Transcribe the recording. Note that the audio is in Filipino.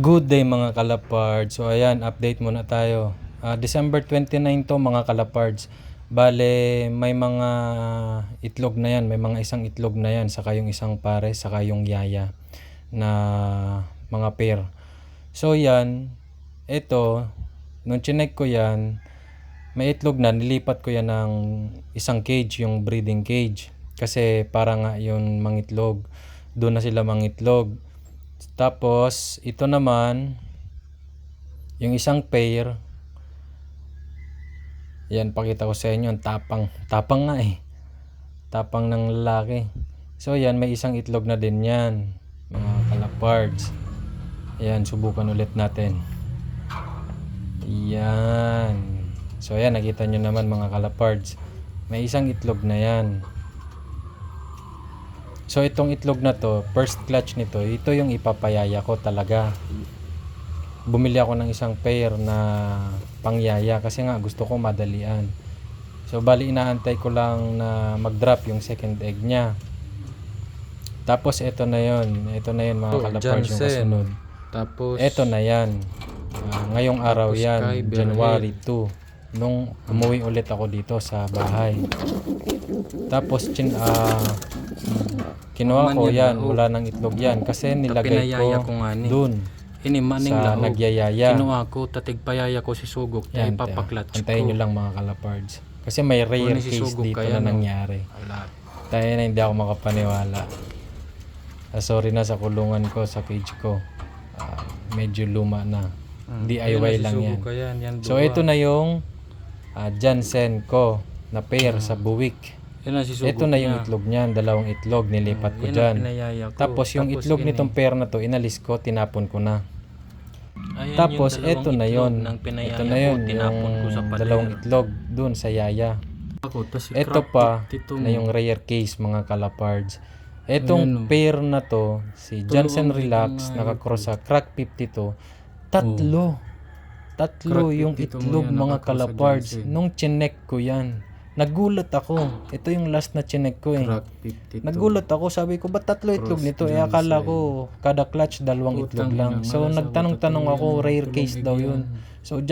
Good day mga kalapards. So ayan, update muna tayo. December 29 to mga kalapards. Bale, may mga itlog na yan. May mga isang itlog na yan. Saka yung isang pare, saka yung yaya na mga pair. So yan, ito, nung chinek ko yan, may itlog na, nilipat ko yan ng isang cage, yung breeding cage. Kasi para nga yun mangitlog. Doon na sila mangitlog. Tapos, ito naman, yung isang pair, yan, pakita ko sa inyo, ang tapang. Tapang nga eh. Tapang ng lalaki. So, yan, may isang itlog na din yan, mga kalapards. Ayan, subukan ulit natin. Yan. So, ayan, nakita nyo naman mga kalapards. May isang itlog na yan. So itong itlog na to, first clutch nito, ito yung ipapayaya ko talaga. Bumili ako ng isang pair na pangyaya kasi nga gusto ko madalian. So bali inaantay ko lang na mag-drop yung second egg niya. Tapos ito na yon mga kalapards yung kasunod. Tapos Ito na yan. Ngayong araw yan, January 2. Nung umuwi ulit ako dito sa bahay. Tapos kinuha ko yan, wala nang itlog yan kasi nilagay ko dun sa nagyayaya. Kinuha ko, tatigpayaya ko si Sugok, Yan, ipapaklatch ko. antayin nyo lang mga kalapards. Kasi may rare si case Sugok dito kaya, na no? nangyari. Wala. Tayo na hindi ako makapaniwala. Sorry na sa kulungan ko, sa cage ko. Medyo luma na. DIY lang yan. So ito na yung Jansen ko na pair sa buwik. Ito na yung itlog niyan, dalawang itlog nilipat ko dyan. Tapos yung itlog nitong pair na to, inalis ko, tinapon ko na. Tapos ito na yun. Ito na yun, yung dalawang itlog dun sa yaya. Ito pa na yung rare case mga kalapards. Itong pair na to, si Johnson Relax, nakakross sa Crack 52, tatlo yung itlog mga kalapards. Nung chinek ko yan, nagulat ako. Ito yung last na chinek ko eh. Nagulat ako, sabi ko, ba't tatlo itlog nito? Akala ko kada clutch dalawang itlog lang. So nagtanong-tanong ako, rare case daw yun. So